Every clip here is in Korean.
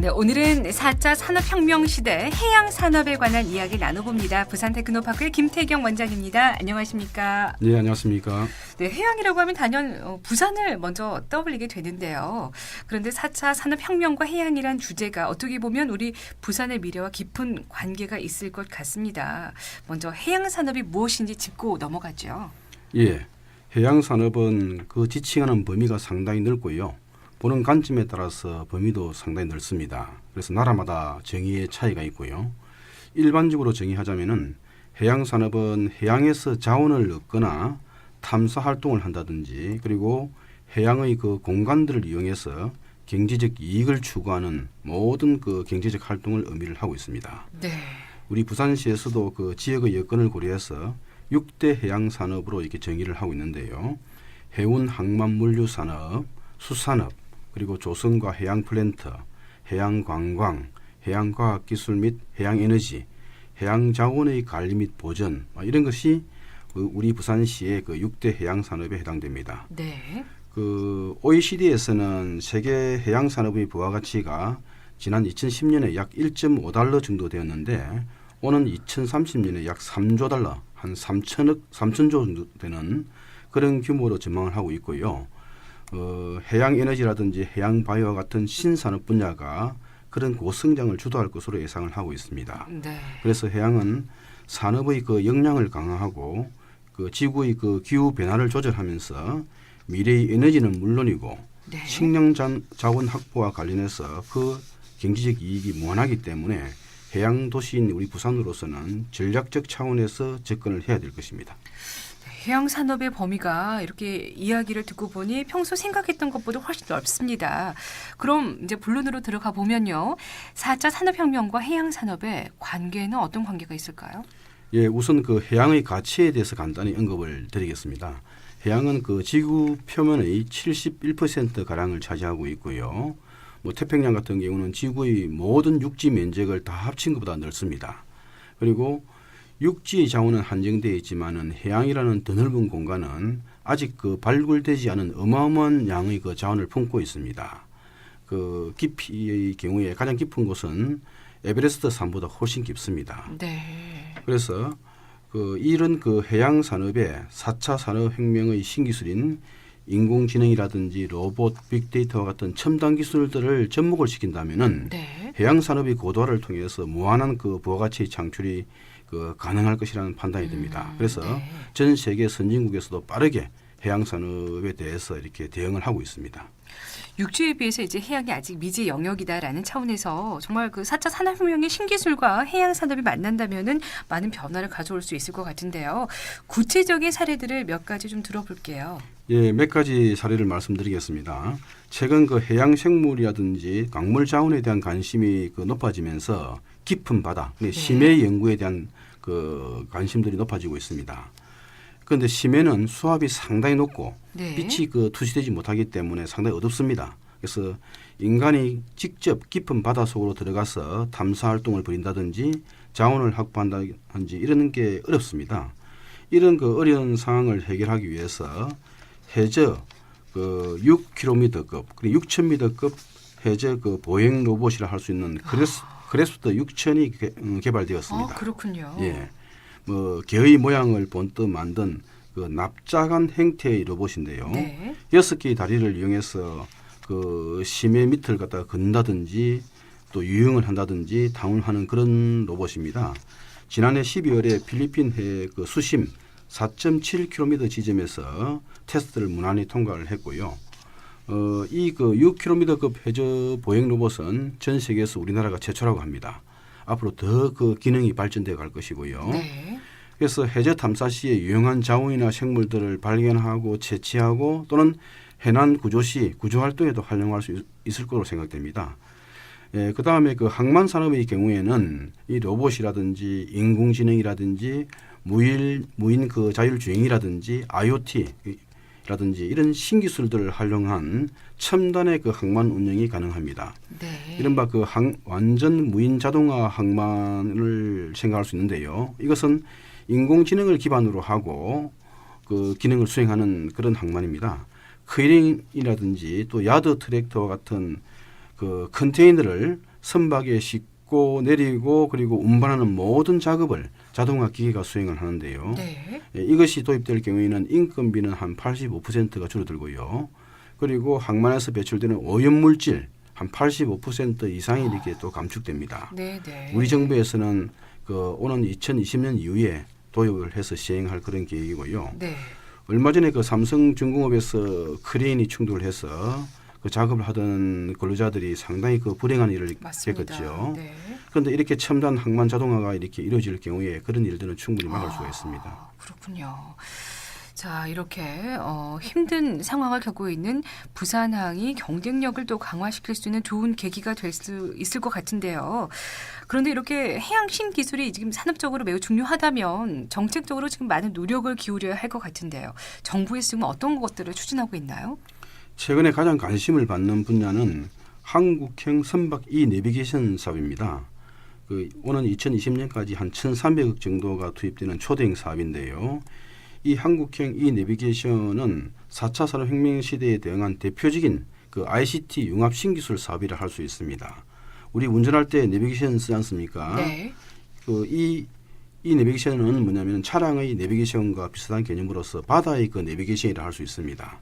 네, 오늘은 4차 산업혁명 시대 해양산업에 관한 이야기 나눠봅니다. 부산테크노파크의 김태경 원장입니다. 안녕하십니까? 네, 안녕하십니까? 네, 해양이라고 하면 단연 부산을 먼저 떠올리게 되는데요. 그런데 4차 산업혁명과 해양이란 주제가 어떻게 보면 우리 부산의 미래와 깊은 관계가 있을 것 같습니다. 먼저 해양산업이 무엇인지 짚고 넘어가죠. 예, 해양산업은 그 지칭하는 범위가 상당히 넓고요. 보는 관점에 따라서 범위도 상당히 넓습니다. 그래서 나라마다 정의의 차이가 있고요. 일반적으로 정의하자면은 해양산업은 해양에서 자원을 얻거나 탐사 활동을 한다든지 그리고 해양의 그 공간들을 이용해서 경제적 이익을 추구하는 모든 그 경제적 활동을 의미를 하고 있습니다. 네. 우리 부산시에서도 그 지역의 여건을 고려해서 6대 해양산업으로 이렇게 정의를 하고 있는데요. 해운 항만물류산업, 수산업, 그리고 조선과 해양 플랜트, 해양 관광, 해양 과학기술 및 해양 에너지, 해양 자원의 관리 및 보전 이런 것이 우리 부산시의 그 6대 해양 산업에 해당됩니다. 네. 그 OECD에서는 세계 해양 산업의 부가가치가 지난 2010년에 약 1.5달러 정도 되었는데 오는 2030년에 약 3조 달러, 한 3천조 정도 되는 그런 규모로 전망을 하고 있고요. 해양 에너지라든지 해양 바이오와 같은 신산업 분야가 그런 고성장을 주도할 것으로 예상을 하고 있습니다. 네. 그래서 해양은 산업의 그 역량을 강화하고 그 지구의 그 기후 변화를 조절하면서 미래의 에너지는 물론이고 네. 식량 자원 확보와 관련해서 그 경제적 이익이 무한하기 때문에 해양 도시인 우리 부산으로서는 전략적 차원에서 접근을 해야 될 것입니다. 해양산업의 범위가 이렇게 이야기를 듣고 보니 평소 생각했던 것보다 훨씬 넓습니다. 그럼 이제 본론으로 들어가 보면요. 4차 산업혁명과 해양산업의 관계는 어떤 관계가 있을까요? 예, 우선 그 해양의 가치에 대해서 간단히 언급을 드리겠습니다. 해양은 그 지구 표면의 71%가량을 차지하고 있고요. 뭐 태평양 같은 경우는 지구의 모든 육지 면적을 다 합친 것보다 넓습니다. 그리고 육지의 자원은 한정되어 있지만은 해양이라는 더 넓은 공간은 아직 그 발굴되지 않은 어마어마한 양의 그 자원을 품고 있습니다. 그 깊이의 경우에 가장 깊은 곳은 에베레스트 산보다 훨씬 깊습니다. 네. 그래서 그 이런 그 해양 산업의 4차 산업혁명의 신기술인 인공지능이라든지 로봇, 빅데이터와 같은 첨단 기술들을 접목을 시킨다면은 네. 해양 산업의 고도화를 통해서 무한한 그 부가가치 창출이 그 가능할 것이라는 판단이 듭니다. 그래서 네. 전 세계 선진국에서도 빠르게 해양 산업에 대해서 이렇게 대응을 하고 있습니다. 육지에 비해서 이제 해양이 아직 미지 영역이다라는 차원에서 정말 그 4차 산업혁명의 신기술과 해양산업이 만난다면은 많은 변화를 가져올 수 있을 것 같은데요. 구체적인 사례들을 몇 가지 좀 들어볼게요. 예, 몇 가지 사례를 말씀드리겠습니다. 최근 그 해양 생물이라든지 광물 자원에 대한 관심이 그 높아지면서 깊은 바다, 심해 연구에 대한 그 관심들이 높아지고 있습니다. 그런데 심해는 수압이 상당히 높고 네. 빛이 그 투시되지 못하기 때문에 상당히 어둡습니다. 그래서 인간이 직접 깊은 바다 속으로 들어가서 탐사 활동을 벌인다든지 자원을 확보한다든지 이런 게 어렵습니다. 이런 그 어려운 상황을 해결하기 위해서 해저 그 6km급 그리고 6,000m급 해저 그 보행 로봇이라 할 수 있는 그래스트 6000이 개발되었습니다. 그렇군요. 예, 뭐 개의 모양을 본떠 만든 그 납작한 형태의 로봇인데요. 네. 6개의 다리를 이용해서 그 심해 밑을 갖다가 걷는다든지 또 유영을 한다든지 탐험하는 그런 로봇입니다. 지난해 12월에 필리핀 해 그 수심 4.7km 지점에서 테스트를 무난히 통과를 했고요. 이 그 6km급 해저 보행 로봇은 전 세계에서 우리나라가 최초라고 합니다. 앞으로 더 그 기능이 발전되어 갈 것이고요. 네. 그래서 해저 탐사 시에 유용한 자원이나 생물들을 발견하고 채취하고 또는 해난 구조 시 구조 활동에도 활용할 수 있을 것으로 생각됩니다. 예, 그 다음에 그 항만 산업의 경우에는 이 로봇이라든지 인공지능이라든지 무인 그 자율주행이라든지 IoT라든지 이런 신기술들을 활용한 첨단의 그 항만 운영이 가능합니다. 네. 이른바 그 완전 무인 자동화 항만을 생각할 수 있는데요. 이것은 인공지능을 기반으로 하고 그 기능을 수행하는 그런 항만입니다. 크레인이라든지 또 야드 트랙터와 같은 그 컨테이너를 선박에 싣고 내리고 그리고 운반하는 모든 작업을 자동화 기계가 수행을 하는데요. 네. 이것이 도입될 경우에는 인건비는 한 85%가 줄어들고요. 그리고 항만에서 배출되는 오염물질 한 85% 이상이 이렇게 또 감축됩니다. 네, 네. 우리 정부에서는 그 오는 2020년 이후에 도입을 해서 시행할 그런 계획이고요. 네. 얼마 전에 그 삼성중공업에서 크레인이 충돌을 해서 그 작업을 하던 근로자들이 상당히 그 불행한 일을 맞습니다. 겪었죠. 네. 그런데 이렇게 첨단 항만 자동화가 이렇게 이루어질 경우에 그런 일들은 충분히 막을 수가 있습니다. 그렇군요. 자, 이렇게 힘든 상황을 겪고 있는 부산항이 경쟁력을 또 강화시킬 수 있는 좋은 계기가 될 수 있을 것 같은데요. 그런데 이렇게 해양 신기술이 지금 산업적으로 매우 중요하다면 정책적으로 지금 많은 노력을 기울여야 할 것 같은데요. 정부에서 지금 어떤 것들을 추진하고 있나요? 최근에 가장 관심을 받는 분야는 한국형 선박 내비게이션 사업입니다. 오는 2020년까지 한 1,300억 정도가 투입되는 초대형 사업인데요. 이 한국형 내비게이션은 4차 산업혁명 시대에 대응한 대표적인 그 ICT 융합 신기술 사업이라 할 수 있습니다. 우리 운전할 때 내비게이션 쓰지 않습니까? 네. 이 내비게이션은 뭐냐면 차량의 내비게이션과 비슷한 개념으로서 바다의 그 내비게이션이라 할 수 있습니다.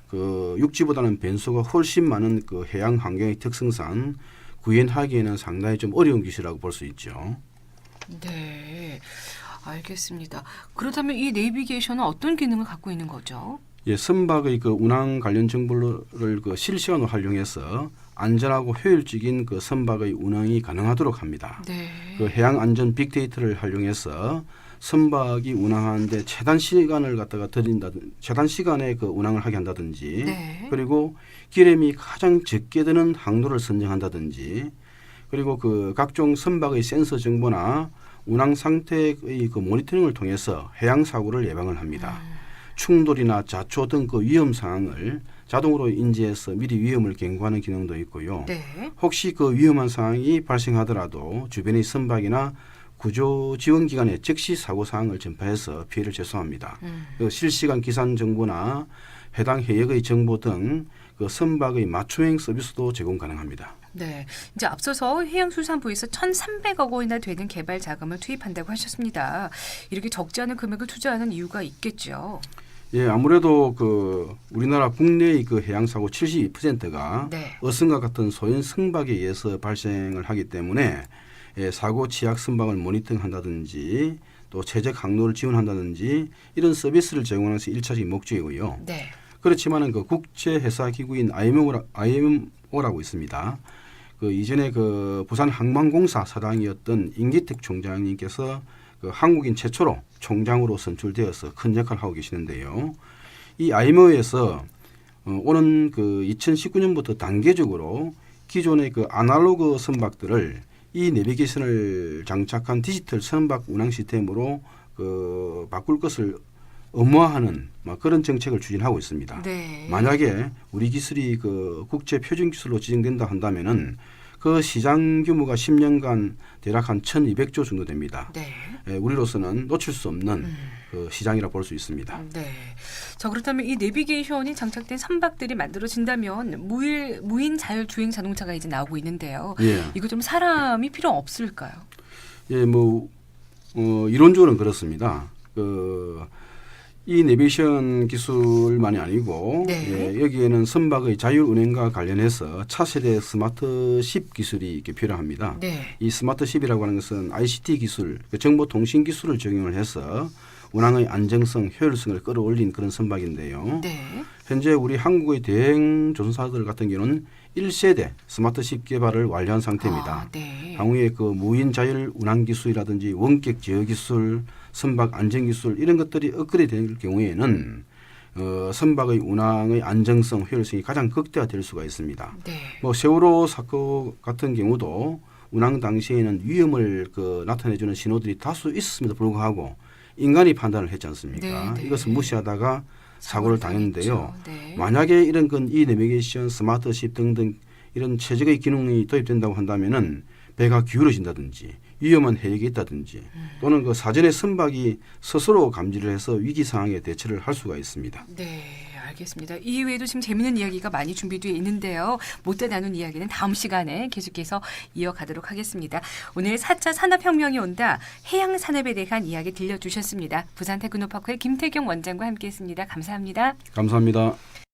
그 육지보다는 변수가 훨씬 많은 그 해양 환경의 특성상 구현하기에는 상당히 좀 어려운 기술이라고 볼 수 있죠. 네. 알겠습니다. 그렇다면 이 내비게이션은 어떤 기능을 갖고 있는 거죠? 예, 선박의 그 운항 관련 정보를 그 실시간으로 활용해서 안전하고 효율적인 그 선박의 운항이 가능하도록 합니다. 네. 그 해양 안전 빅데이터를 활용해서 선박이 운항하는데 최단 시간을 갖다가 최단 시간에 그 운항을 하게 한다든지, 네. 그리고 기름이 가장 적게 드는 항로를 선정한다든지, 그리고 그 각종 선박의 센서 정보나 운항 상태의 그 모니터링을 통해서 해양 사고를 예방을 합니다. 충돌이나 자초 등 그 위험 상황을 자동으로 인지해서 미리 위험을 경고하는 기능도 있고요. 네. 혹시 그 위험한 상황이 발생하더라도 주변의 선박이나 구조 지원 기관에 즉시 사고 사항을 전파해서 피해를 최소화합니다. 그 실시간 기산 정보나 해당 해역의 정보 등 그 선박의 맞춤형 서비스도 제공 가능합니다. 네. 이제 앞서서 해양수산부에서 1,300억 원이나 되는 개발 자금을 투입한다고 하셨습니다. 이렇게 적지 않은 금액을 투자하는 이유가 있겠죠. 예, 아무래도 그 우리나라 국내의 그 해양 사고 72%가 네. 어선과 같은 소형 선박에 의해서 발생을 하기 때문에 사고 취약 선박을 모니터링한다든지 또 최적 항로를 지원한다든지 이런 서비스를 제공하는 것이 1차적인 목적이고요. 네. 그렇지만은 그 국제 회사 기구인 IMO라고 있습니다. 그 이전에 그 부산 항만공사 사장이었던 임기택 총장님께서 그 한국인 최초로 총장으로 선출되어서 큰 역할을 하고 계시는데요. 이 IMO에서 오는 그 2019년부터 단계적으로 기존의 그 아날로그 선박들을 이 내비게이션을 장착한 디지털 선박 운항 시스템으로 그 바꿀 것을 의무화하는 그런 정책을 추진하고 있습니다. 네. 만약에 우리 기술이 그 국제 표준 기술로 지정된다 한다면은 그 시장 규모가 10년간 대략 한 1,200조 정도 됩니다. 네. 우리로서는 놓칠 수 없는 그 시장이라 볼 수 있습니다. 네. 자, 그렇다면 이 내비게이션이 장착된 선박들이 만들어진다면 무인 자율 주행 자동차가 이제 나오고 있는데요. 예. 이거 좀 사람이 필요 없을까요? 예, 이론적으로는 그렇습니다. 이 내비게이션 기술만이 아니고 네. 여기에는 선박의 자율 운행과 관련해서 차세대 스마트십 기술이 이렇게 필요합니다. 네. 이 스마트십이라고 하는 것은 ICT 기술, 정보통신 기술을 적용을 해서 운항의 안정성, 효율성을 끌어올린 그런 선박인데요. 네. 현재 우리 한국의 대행 조선사들 같은 경우는 1세대 스마트십 개발을 완료한 상태입니다. 네. 향후에 그 무인 자율 운항 기술이라든지 원격 제어 기술, 선박 안전 기술 이런 것들이 업그레이드 될 경우에는 선박의 운항의 안정성, 효율성이 가장 극대화될 수가 있습니다. 네. 세월호 사건 같은 경우도 운항 당시에는 위험을 나타내주는 신호들이 다수 있었음에도 불구하고 인간이 판단을 했지 않습니까? 네, 네. 이것을 무시하다가 사고를 당했는데요. 네. 만약에 이런 이 내비게이션, 스마트십 등등 이런 최적의 기능이 도입된다고 한다면은 배가 기울어진다든지 위험한 해역이 있다든지 또는 그 사전에 선박이 스스로 감지를 해서 위기 상황에 대처를 할 수가 있습니다. 네, 알겠습니다. 이외에도 지금 재미있는 이야기가 많이 준비되어 있는데요. 못다 나눈 이야기는 다음 시간에 계속해서 이어가도록 하겠습니다. 오늘 4차 산업혁명이 온다. 해양산업에 대한 이야기 들려주셨습니다. 부산 테크노파크의 김태경 원장과 함께했습니다. 감사합니다. 감사합니다.